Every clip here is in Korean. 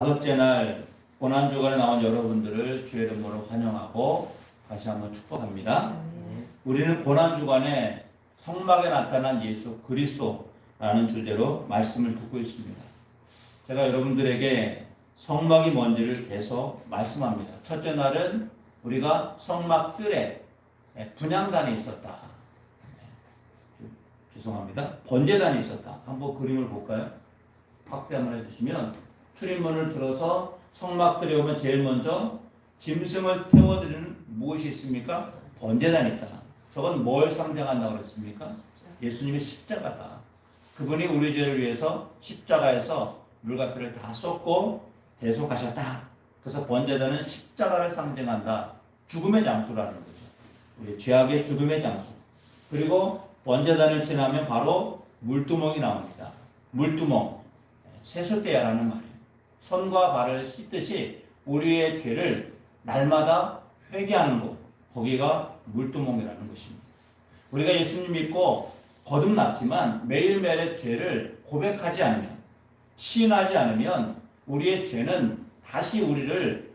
다섯째 날 고난주간에 나온 여러분들을 주의 이름으로 환영하고 다시 한번 축복합니다. 우리는 고난주간에 성막에 나타난 예수 그리스도라는 주제로 말씀을 듣고 있습니다. 제가 여러분들에게 성막이 뭔지를 계속 말씀합니다. 첫째 날은 우리가 성막 뜰에 분향단이 있었다. 죄송합니다. 번제단이 있었다. 한번 그림을 볼까요? 확대 한번 해주시면 출입문을 들어서 성막들에 오면 제일 먼저 짐승을 태워드리는 무엇이 있습니까? 번제단이 있다. 저건 뭘 상징한다고 그랬습니까? 예수님의 십자가다. 그분이 우리 죄를 위해서 십자가에서 물과 피를 다 쏟고 대속하셨다. 그래서 번제단은 십자가를 상징한다. 죽음의 장소라는 거죠. 우리 죄악의 죽음의 장소. 그리고 번제단을 지나면 바로 물두멍이 나옵니다. 물두멍, 세숫대야라는 말이에요. 손과 발을 씻듯이 우리의 죄를 날마다 회개하는 곳, 거기가 물두멍이라는 것입니다. 우리가 예수님 믿고 거듭났지만 매일매일의 죄를 고백하지 않으면, 시인하지 않으면 우리의 죄는 다시 우리를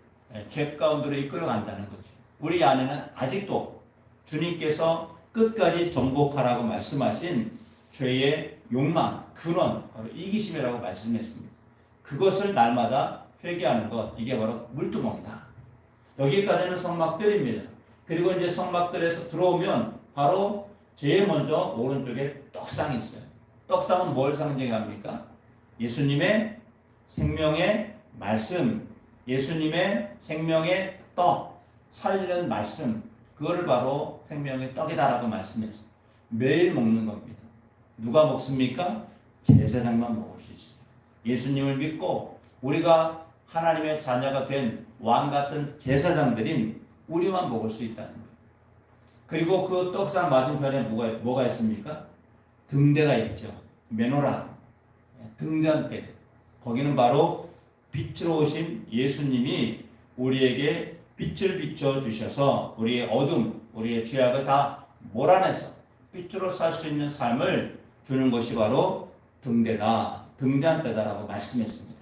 죄 가운데로 이끌어간다는 거죠. 우리 안에는 아직도 주님께서 끝까지 정복하라고 말씀하신 죄의 욕망, 근원, 바로 이기심이라고 말씀했습니다. 그것을 날마다 회개하는 것, 이게 바로 물두멍이다. 여기까지는 성막들입니다. 그리고 이제 성막들에서 들어오면 바로 제일 먼저 오른쪽에 떡상이 있어요. 떡상은 뭘 상징합니까? 예수님의 생명의 말씀, 예수님의 생명의 떡, 살리는 말씀, 그거를 바로 생명의 떡이다라고 말씀했어요. 매일 먹는 겁니다. 누가 먹습니까? 제사장만 먹을 수 있어요. 예수님을 믿고 우리가 하나님의 자녀가 된 왕 같은 제사장들인 우리만 먹을 수 있다는 거예요. 그리고 그 떡상 맞은편에 뭐가 있습니까? 등대가 있죠. 메노라, 등잔대. 거기는 바로 빛으로 오신 예수님이 우리에게 빛을 비춰주셔서 우리의 어둠, 우리의 죄악을 다 몰아내서 빛으로 살 수 있는 삶을 주는 것이 바로 등대다, 등잔대다라고 말씀했습니다.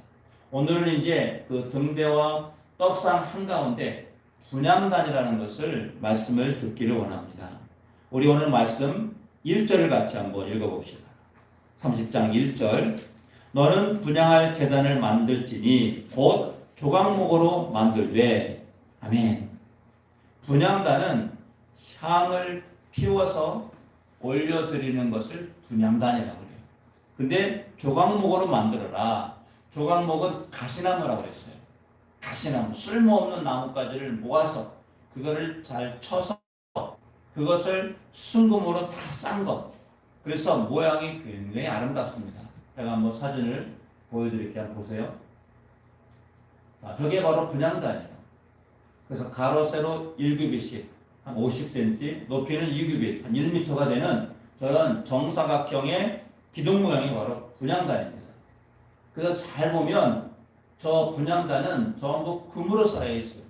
오늘은 이제 그 등대와 떡상 한가운데 분향단이라는 것을 말씀을 듣기를 원합니다. 우리 오늘 말씀 1절을 같이 한번 읽어봅시다. 30장 1절. 너는 분향할 제단을 만들지니 곧 조각목으로 만들되. 아멘. 분향단은 향을 피워서 올려드리는 것을 분향단이라고 해요. 근데 조각목으로 만들어라. 조각목은 가시나무라고 했어요. 가시나무, 쓸모없는 나뭇가지를 모아서 그거를 잘 쳐서 그것을 순금으로 다 싼 것. 그래서 모양이 굉장히 아름답습니다. 제가 한번 사진을 보여드릴게요. 한번 보세요. 자, 저게 바로 분향단이에요. 그래서 가로 세로 1규빗씩 한 50cm, 높이는 2규빗, 한 1m가 되는 저런 정사각형의 기둥 모양이 바로 분향단입니다. 그래서 잘 보면 저 분향단은 전부 금으로 쌓여 있어요.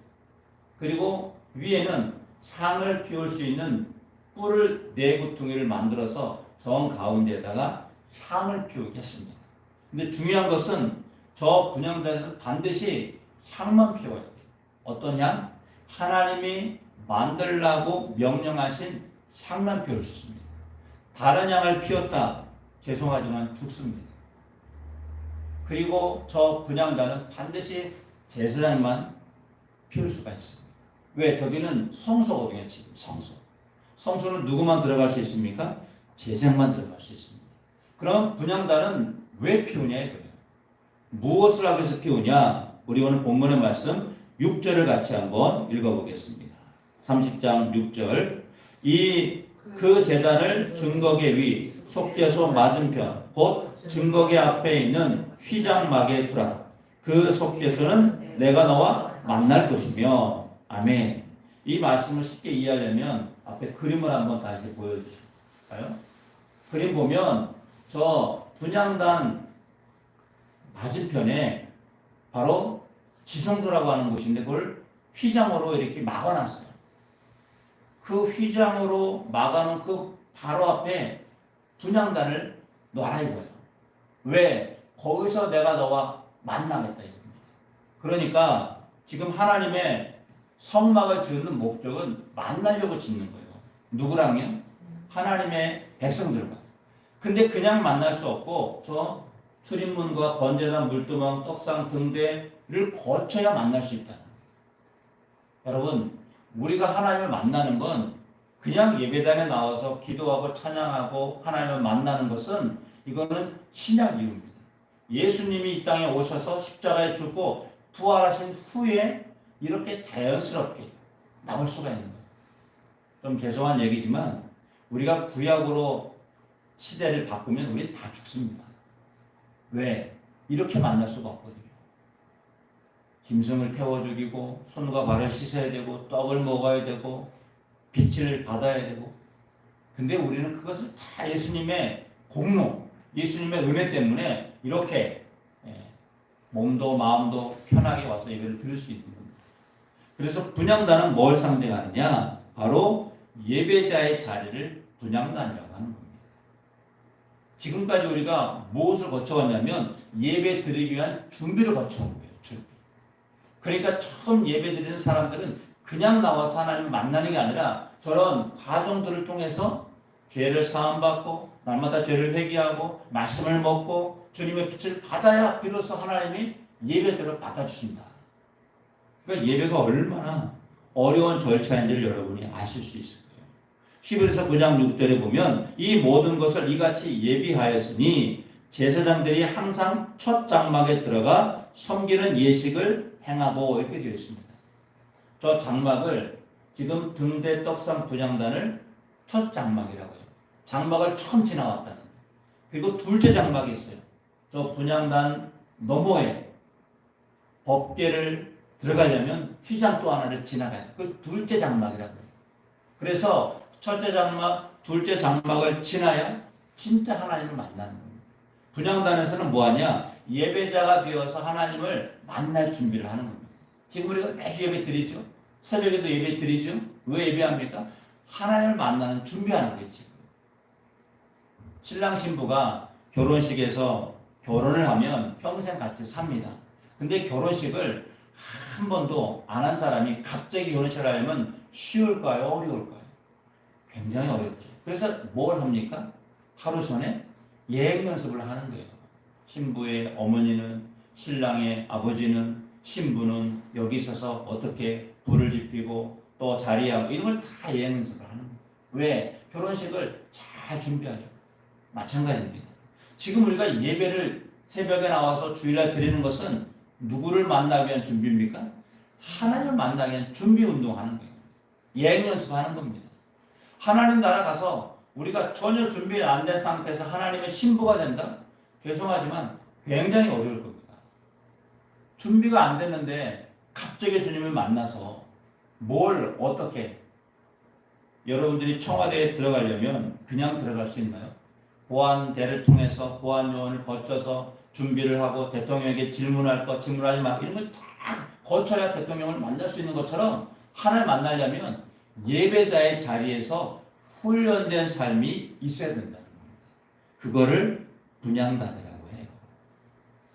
그리고 위에는 향을 피울 수 있는 뿔을 4구퉁이를 만들어서 정 가운데에다가 향을 피우겠습니다. 근데 중요한 것은 저 분향단에서 반드시 향만 피워야 돼요. 어떤 향? 하나님이 만들라고 명령하신 향만 피울 수 있습니다. 다른 향을 피웠다, 죄송하지만 죽습니다. 그리고 저 분향단은 반드시 제사장만 피울 수가 있습니다. 왜? 저기는 성소거든요. 지금 성소. 성소는 누구만 들어갈 수 있습니까? 제사장만 들어갈 수 있습니다. 그럼 분향단은 왜 피우냐 이거예요. 무엇을 하기 위해서 피우냐? 우리 오늘 본문의 말씀 6절을 같이 한번 읽어보겠습니다. 30장 6절. 그 제단을 증거계 위 속죄소 맞은편 곧 증거계 앞에 있는 휘장막에 두라. 그 속죄소는 내가 너와 만날 곳이며. 아멘. 이 말씀을 쉽게 이해하려면 앞에 그림을 한번 다시 보여주실까요? 그림 보면 저 분향단 맞은편에 바로 지성소라고 하는 곳인데 그걸 휘장으로 이렇게 막아놨어요. 그 휘장으로 막아놓은 그 바로 앞에 분향단을 놔라 이거예요. 왜? 거기서 내가 너와 만나겠다 이겁니다. 그러니까 지금 하나님의 성막을 짓는 목적은 만나려고 짓는 거예요. 누구랑요? 하나님의 백성들과. 근데 그냥 만날 수 없고 저 출입문과 번제단, 물두멍, 떡상 등대를 거쳐야 만날 수 있다. 여러분, 우리가 하나님을 만나는 건 그냥 예배당에 나와서 기도하고 찬양하고 하나님을 만나는 것은 이거는 신약 이유입니다. 예수님이 이 땅에 오셔서 십자가에 죽고 부활하신 후에 이렇게 자연스럽게 나올 수가 있는 거예요. 좀 죄송한 얘기지만 우리가 구약으로 시대를 바꾸면 우리 다 죽습니다. 왜? 이렇게 만날 수가 없거든요. 짐승을 태워 죽이고 손과 발을 씻어야 되고 떡을 먹어야 되고 빛을 받아야 되고, 근데 우리는 그것을 다 예수님의 공로, 예수님의 은혜 때문에 이렇게 몸도 마음도 편하게 와서 예배를 드릴 수 있는 겁니다. 그래서 분향단은 뭘 상징하느냐? 바로 예배자의 자리를 분향단이라고 하는 겁니다. 지금까지 우리가 무엇을 거쳐왔냐면 예배 드리기 위한 준비를 거쳐온 거예요. 준비. 그러니까 처음 예배 드리는 사람들은 그냥 나와서 하나님을 만나는 게 아니라 저런 과정들을 통해서 죄를 사함받고 날마다 죄를 회개하고 말씀을 먹고 주님의 빛을 받아야 비로소 하나님이 예배대로 받아주신다. 그러니까 예배가 얼마나 어려운 절차인지를 여러분이 아실 수 있을 거예요. 히브리서 9장 6절에 보면 이 모든 것을 이같이 예비하였으니 제사장들이 항상 첫 장막에 들어가 섬기는 예식을 행하고 이렇게 되어 있습니다. 저 장막을 지금 등대 떡상 분향단을 첫 장막이라고 해요. 장막을 처음 지나왔다는. 그리고 둘째 장막이 있어요. 저 분향단 너머에 법궤를 들어가려면 휘장 또 하나를 지나가야 돼요. 그걸 둘째 장막이라고 해요. 그래서 첫째 장막, 둘째 장막을 지나야 진짜 하나님을 만나는 겁니다. 분향단에서는 뭐하냐? 예배자가 되어서 하나님을 만날 준비를 하는 겁니다. 지금 우리가 매주 예배 드리죠. 새벽에도 예배 드리죠. 왜 예배합니까? 하나님을 만나는 준비하는 거지. 신랑 신부가 결혼식에서 결혼을 하면 평생 같이 삽니다. 근데 결혼식을 한 번도 안 한 사람이 갑자기 결혼식을 하려면 쉬울까요? 어려울까요? 굉장히 어렵죠. 그래서 뭘 합니까? 하루 전에 예행 연습을 하는 거예요. 신부의 어머니는, 신랑의 아버지는, 신부는 여기 있어서 어떻게 불을 지피고 또 자리하고 이런 걸 다 예행 연습을 하는 거예요. 왜? 결혼식을 잘 준비하려고. 마찬가지입니다. 지금 우리가 예배를 새벽에 나와서 주일날 드리는 것은 누구를 만나기 위한 준비입니까? 하나님을 만나기 위한 준비 운동하는 거예요. 예행 연습하는 겁니다. 하나님 나라 가서 우리가 전혀 준비 안 된 상태에서 하나님의 신부가 된다? 죄송하지만 굉장히 어려울 겁니다. 준비가 안 됐는데 갑자기 주님을 만나서 뭘 어떻게 여러분들이 청와대에 들어가려면 그냥 들어갈 수 있나요? 보안대를 통해서 보안 요원을 거쳐서 준비를 하고 대통령에게 질문할 것, 질문하지 마 이런 걸 다 거쳐야 대통령을 만날 수 있는 것처럼 하나님을 만나려면 예배자의 자리에서 훈련된 삶이 있어야 된다는 겁니다. 그거를 분향단이라고 해요.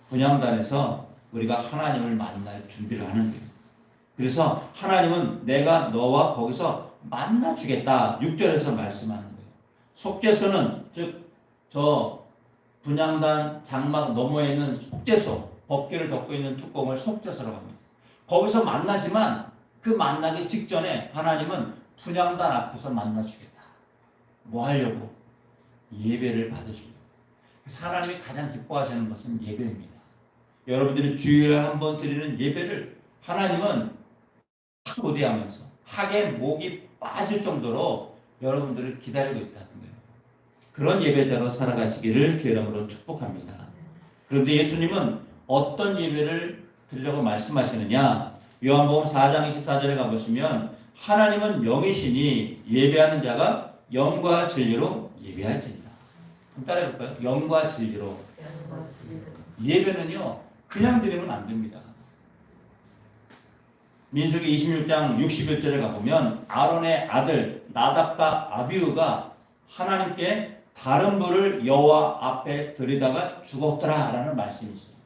분향단에서 우리가 하나님을 만날 준비를 하는 거예요. 그래서 하나님은 내가 너와 거기서 만나주겠다. 6절에서 말씀하는 거예요. 속죄소는 즉 저 분향단 장막 너머에 있는 속죄소, 법궤를 덮고 있는 뚜껑을 속죄소라고 합니다. 거기서 만나지만 그 만나기 직전에 하나님은 분향단 앞에서 만나주겠다. 뭐 하려고? 예배를 받으시려고. 그래서 하나님이 가장 기뻐하시는 것은 예배입니다. 여러분들이 주일에 한번 드리는 예배를 하나님은 고대하면서 학에 목이 빠질 정도로 여러분들을 기다리고 있다는 거예요. 그런 예배자로 살아가시기를 주의 이름으로 축복합니다. 그런데 예수님은 어떤 예배를 드리려고 말씀하시느냐? 요한복음 4장 24절에 가보시면 하나님은 영이시니 예배하는 자가 영과 진리로 예배할지니라. 한번 따라해볼까요? 영과 진리로. 예배는요 그냥 드리면 안 됩니다. 민수기 26장 61절에 가보면 아론의 아들 나답과 아비후가 하나님께 다른 불을 여호와 앞에 들이다가 죽었더라 라는 말씀이 있어요.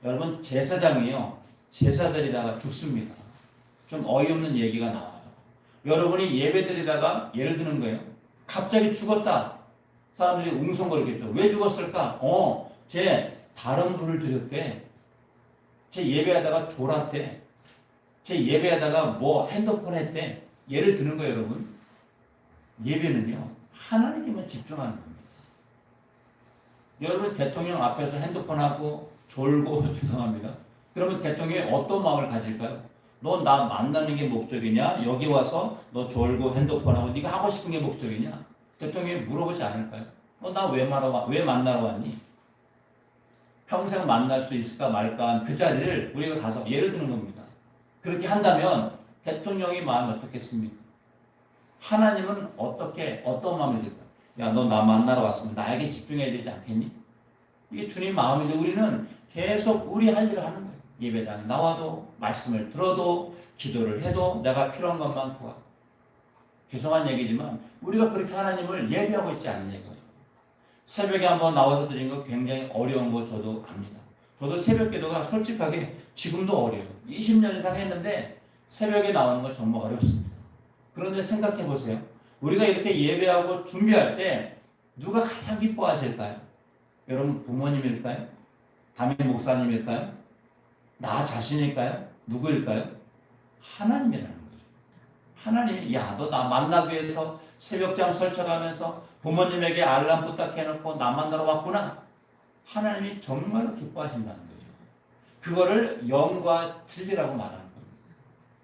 여러분 제사장이요 제사드리다가 죽습니다. 좀 어이없는 얘기가 나와요. 여러분이 예배드리다가 예를 드는 거예요. 갑자기 죽었다. 사람들이 웅성거리겠죠. 왜 죽었을까? 쟤 다른 불을 드렸대. 쟤 예배하다가 졸았대. 쟤 예배하다가 뭐 핸드폰 했대. 예를 드는 거예요, 여러분. 예배는요, 하나님께만 집중하는 겁니다. 여러분 대통령 앞에서 핸드폰하고 졸고 죄송합니다. 그러면 대통령이 어떤 마음을 가질까요? 너 나 만나는 게 목적이냐? 여기 와서 너 졸고 핸드폰하고 네가 하고 싶은 게 목적이냐? 대통령이 물어보지 않을까요? 나 왜 만나러 왔니? 평생 만날 수 있을까 말까 그 자리를 우리가 가서 예를 드는 겁니다. 그렇게 한다면 대통령의 마음이 어떻겠습니까? 하나님은 어떤 마음이 들까요? 야, 너 나 만나러 왔으면 나에게 집중해야 되지 않겠니? 이게 주님 마음인데 우리는 계속 우리 할 일을 하는 거예요. 예배당에 나와도 말씀을 들어도 기도를 해도 내가 필요한 것만 구하고. 죄송한 얘기지만 우리가 그렇게 하나님을 예배하고 있지 않는 얘기예요. 새벽에 한번 나와서 드린 거 굉장히 어려운 거 저도 압니다. 저도 새벽 기도가 솔직하게 지금도 어려워요. 20년 이상 했는데 새벽에 나오는 건 정말 어렵습니다. 그런데 생각해 보세요. 우리가 이렇게 예배하고 준비할 때 누가 가장 기뻐하실까요? 여러분 부모님일까요? 담임 목사님일까요? 나 자신일까요? 누구일까요? 하나님이라는 거죠. 하나님이 너 나 만나기 위해서 새벽장 설쳐가면서 부모님에게 알람 부탁해놓고 나 만나러 왔구나. 하나님이 정말로 기뻐하신다는 거죠. 그거를 영과 진리라고 말하는 겁니다.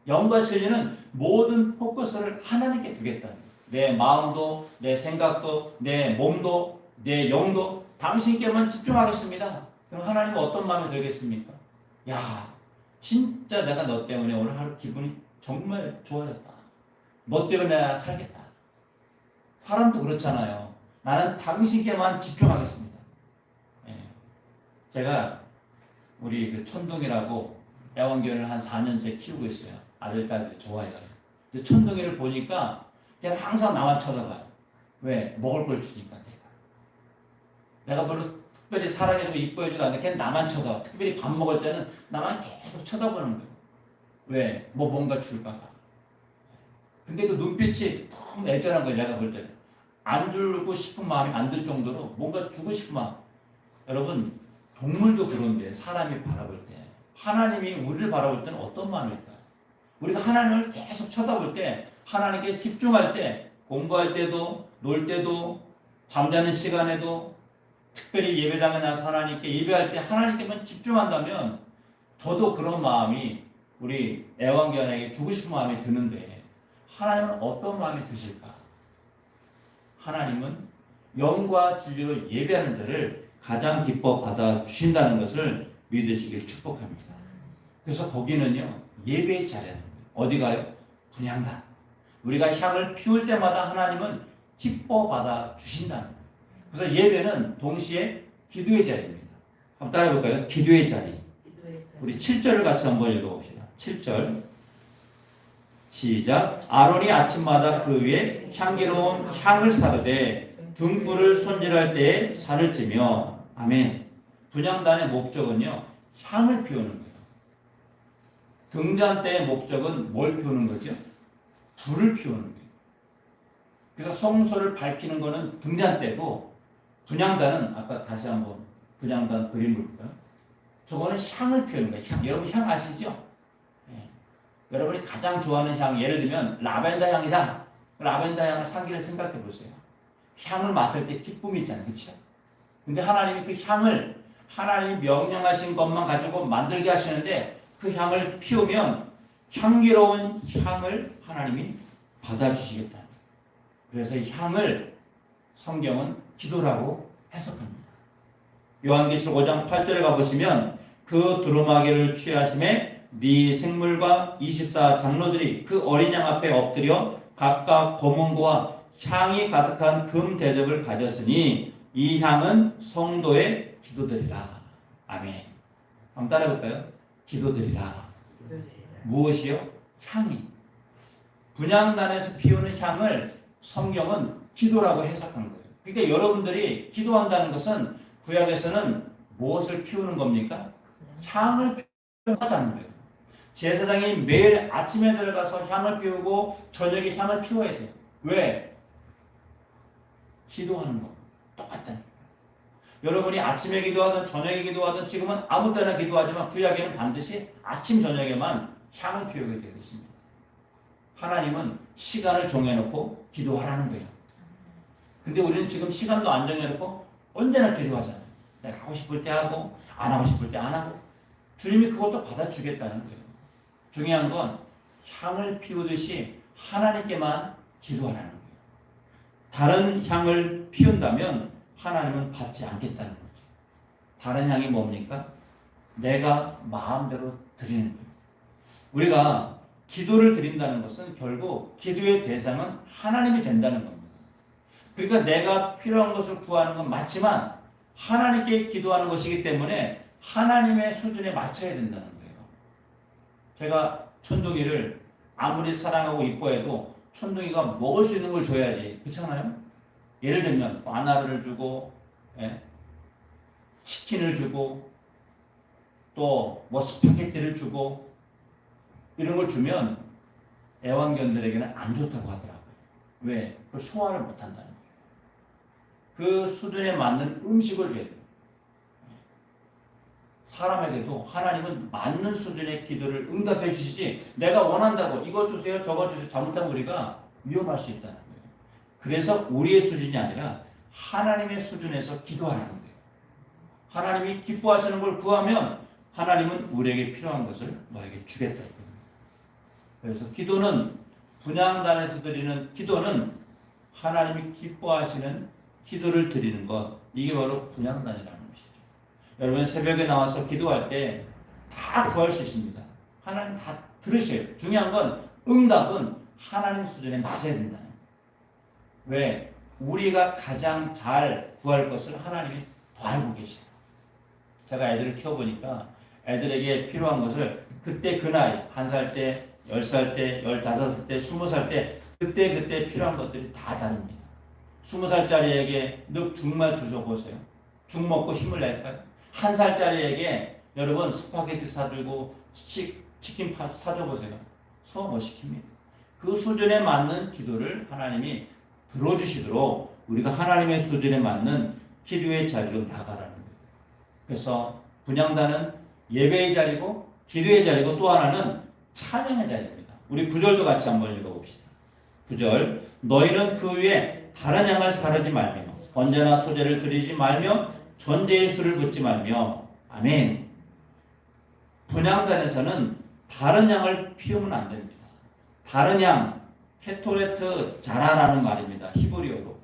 영과 진리는 모든 포커스를 하나님께 두겠다는 거예요. 내 마음도, 내 생각도, 내 몸도, 내 영도 당신께만 집중하겠습니다. 그럼 하나님은 어떤 마음이 들겠습니까? 야, 진짜 내가 너 때문에 오늘 하루 기분이 정말 좋아졌다. 너 때문에 내가 살겠다. 사람도 그렇잖아요. 나는 당신께만 집중하겠습니다. 제가 우리 그 천둥이라고 애완견을 한 4년째 키우고 있어요. 아들, 딸들이 좋아해가지고. 근데 천둥이를 보니까 걔는 항상 나만 쳐다봐요. 왜? 먹을 걸 주니까 내가 별로 특별히 사랑해주고 이뻐해주도 않는데 걔는 나만 쳐다봐. 특별히 밥 먹을 때는 나만 계속 쳐다보는 거예요. 왜? 뭔가 줄까 봐. 근데 그 눈빛이 너무 애절한 거예요. 내가 볼 때는. 안 주고 싶은 마음이 안 들 정도로 뭔가 주고 싶은 마음. 여러분 동물도 그런데 사람이 바라볼 때 하나님이 우리를 바라볼 때는 어떤 마음일까요? 우리가 하나님을 계속 쳐다볼 때 하나님께 집중할 때 공부할 때도 놀 때도 잠자는 시간에도 특별히 예배당에 나서 하나님께 예배할 때 하나님께만 집중한다면 저도 그런 마음이 우리 애완견에게 주고 싶은 마음이 드는데 하나님은 어떤 마음이 드실까? 하나님은 영과 진리로 예배하는 자를 가장 기뻐 받아 주신다는 것을 믿으시길 축복합니다. 그래서 거기는요 예배의 자리라는 거예요. 어디 가요? 분향단. 우리가 향을 피울 때마다 하나님은 기뻐 받아 주신다는 거예요. 그래서 예배는 동시에 기도의 자리입니다. 한번 따라해볼까요? 기도의 자리. 우리 7절을 같이 한번 읽어봅시다. 7절 시작. 아론이 아침마다 그 위에 향기로운 향을 사르되 등불을 손질할 때에 살을 찌며. 아멘. 분향단의 목적은요 향을 피우는 거예요. 등잔 때의 목적은 뭘 피우는 거죠? 불을 피우는 거예요. 그래서 성소를 밝히는 거는 등잔 때고 분향단은 아까 다시 한번 분향단 그림을 볼까요? 저거는 향을 피우는 거예요. 향. 여러분 향 아시죠? 네. 여러분이 가장 좋아하는 향 예를 들면 라벤더 향이다. 라벤더 향을 상기를 생각해 보세요. 향을 맡을 때 기쁨이 있잖아요. 그렇죠? 근데 하나님이 그 향을 하나님이 명령하신 것만 가지고 만들게 하시는데 그 향을 피우면 향기로운 향을 하나님이 받아주시겠다. 그래서 이 향을 성경은 기도라고 해석합니다. 요한계시록 5장 8절에 가보시면 그 두루마기를 취하심에 네 생물과 24 장로들이 그 어린 양 앞에 엎드려 각각 검은고와 향이 가득한 금 대접을 가졌으니 이 향은 성도의 기도들이라. 아멘. 한번 따라해볼까요? 기도들이라. 무엇이요? 향이. 분향단에서 피우는 향을 성경은 기도라고 해석한 거예요. 그러니까 여러분들이 기도한다는 것은 구약에서는 무엇을 피우는 겁니까? 향을 피운다는 거예요. 제사장이 매일 아침에 들어가서 향을 피우고 저녁에 향을 피워야 돼요. 왜? 기도하는 거 똑같다니까. 여러분이 아침에 기도하든 저녁에 기도하든 지금은 아무 때나 기도하지만 구약에는 반드시 아침 저녁에만 향을 피우게 되어 있습니다. 하나님은 시간을 정해놓고 기도하라는 거예요. 근데 우리는 지금 시간도 안 정해놓고 언제나 기도하잖아요. 내가 하고 싶을 때 하고 안 하고 싶을 때 안 하고. 주님이 그것도 받아주겠다는 거예요. 중요한 건 향을 피우듯이 하나님께만 기도하라는 거예요. 다른 향을 피운다면 하나님은 받지 않겠다는 거죠. 다른 향이 뭡니까? 내가 마음대로 드리는 거예요. 우리가 기도를 드린다는 것은 결국 기도의 대상은 하나님이 된다는 겁니다. 그러니까 내가 필요한 것을 구하는 건 맞지만 하나님께 기도하는 것이기 때문에 하나님의 수준에 맞춰야 된다는 거예요. 제가 촌둥이를 아무리 사랑하고 이뻐해도 촌둥이가 먹을 수 있는 걸 줘야지. 그렇잖아요? 예를 들면 바나나를 주고 치킨을 주고 또 뭐 스파게티를 주고 이런 걸 주면 애완견들에게는 안 좋다고 하더라고요. 왜? 그걸 소화를 못한다는 거예요. 그 수준에 맞는 음식을 줘야 돼요. 사람에게도 하나님은 맞는 수준의 기도를 응답해 주시지 내가 원한다고 이거 주세요 저거 주세요 잘못하면 우리가 위험할 수 있다는 거예요. 그래서 우리의 수준이 아니라 하나님의 수준에서 기도하라는 거예요. 하나님이 기뻐하시는 걸 구하면 하나님은 우리에게 필요한 것을 너에게 주겠다. 그래서 기도는 분향단에서 드리는 기도는 하나님이 기뻐하시는 기도를 드리는 것, 이게 바로 분향단이라는 것이죠. 여러분 새벽에 나와서 기도할 때 다 구할 수 있습니다. 하나님 다 들으셔요. 중요한 건 응답은 하나님 수준에 맞아야 된다는 거예요. 왜? 우리가 가장 잘 구할 것을 하나님이 더 알고 계셔요. 제가 애들을 키워보니까 애들에게 필요한 것을 그때 그 나이 1살 때, 10살 때, 15살 때, 20살 때 그때 필요한 것들이 다 다릅니다. 20살짜리에게 너 죽만 주셔보세요. 죽 먹고 힘을 낼까요? 1살짜리에게 여러분 스파게티 사주고 치킨 사줘보세요. 소화 못 시킵니다. 그 수준에 맞는 기도를 하나님이 들어주시도록 우리가 하나님의 수준에 맞는 기도의 자리로 나가라는 거예요. 그래서 분향단은 예배의 자리고 기도의 자리고 또 하나는 찬양의 자리입니다. 우리 9절도 같이 한번 읽어봅시다. 9절 너희는 그 위에 다른 양을 사르지 말며 언제나 소제를 드리지 말며 전제의 수를 붓지 말며 아멘. 분향단에서는 다른 양을 피우면 안 됩니다. 다른 양 케토레트 자라라는 말입니다. 히브리어로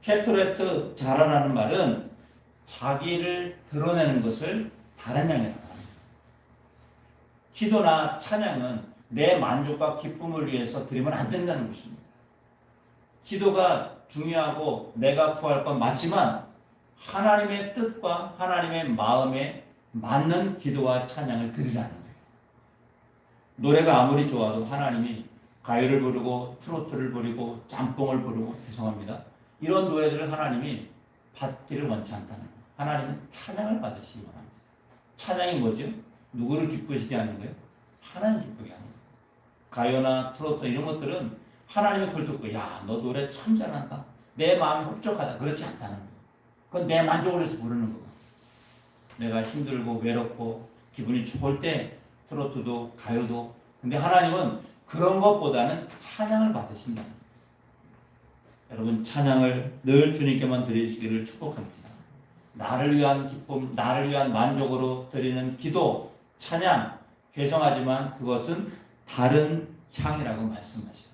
케토레트 자라라는 말은 자기를 드러내는 것을 다른 양이라고 합니다. 기도나 찬양은 내 만족과 기쁨을 위해서 드리면 안 된다는 것입니다. 기도가 중요하고 내가 구할 건 맞지만 하나님의 뜻과 하나님의 마음에 맞는 기도와 찬양을 드리라는 거예요. 노래가 아무리 좋아도 하나님이 가요를 부르고 트로트를 부르고 짬뽕을 부르고 죄송합니다. 이런 노래들을 하나님이 받기를 원치 않다는 거예요. 하나님은 찬양을 받으시기 원합니다. 찬양이 뭐죠? 누구를 기쁘시게 하는 거예요? 하나님 기쁘게 하는 거예요. 가요나 트로트 이런 것들은 하나님이 그걸 듣고 야, 너 노래 참 잘한다. 내 마음이 흡족하다. 그렇지 않다는 거예요. 그건 내 만족을 위해서 부르는 거고. 내가 힘들고 외롭고 기분이 좋을 때 트로트도 가요도 근데 하나님은 그런 것보다는 찬양을 받으신다는 거예요. 여러분 찬양을 늘 주님께만 드리시기를 축복합니다. 나를 위한 기쁨, 나를 위한 만족으로 드리는 기도, 찬양, 죄송하지만 그것은 다른 향이라고 말씀하시죠.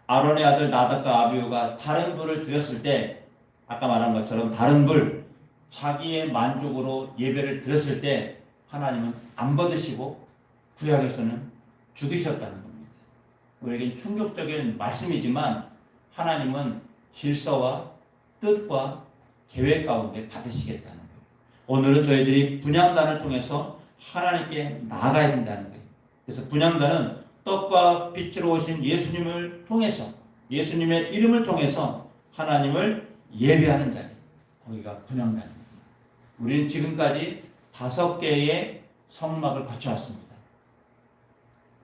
아론의 아들 나답과 아비후가 다른 불을 드렸을 때 아까 말한 것처럼 다른 불, 자기의 만족으로 예배를 드렸을 때 하나님은 안 받으시고 구약에서는 죽이셨다는 겁니다. 우리에겐 충격적인 말씀이지만 하나님은 질서와 뜻과 계획 가운데 받으시겠다는 거예요. 오늘은 저희들이 분향단을 통해서 하나님께 나아가야 된다는 거예요. 그래서 분향단은 떡과 빛으로 오신 예수님을 통해서 예수님의 이름을 통해서 하나님을 예배하는 자리. 거기가 분향단입니다. 우리는 지금까지 5개의 성막을 거쳐왔습니다.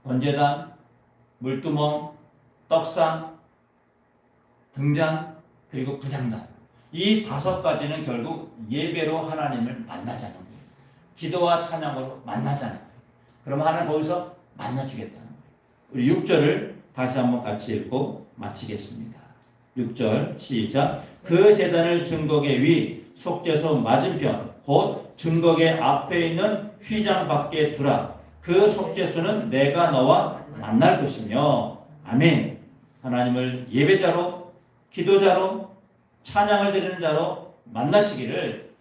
번제단, 물두멍, 떡상, 등잔, 그리고 부장단. 이 5가지는 결국 예배로 하나님을 만나자는 거예요. 기도와 찬양으로 만나자는 거예요. 그럼 하나님 거기서 만나주겠다는 거예요. 우리 6절을 다시 한번 같이 읽고 마치겠습니다. 6절 시작. 그 제단을 증거계 위 속죄소 맞은편 곧 증거계 앞에 있는 휘장 밖에 두라. 그 속죄소는 내가 너와 만날 것이며. 아멘. 하나님을 예배자로, 기도자로, 찬양을 드리는 자로 만나시기를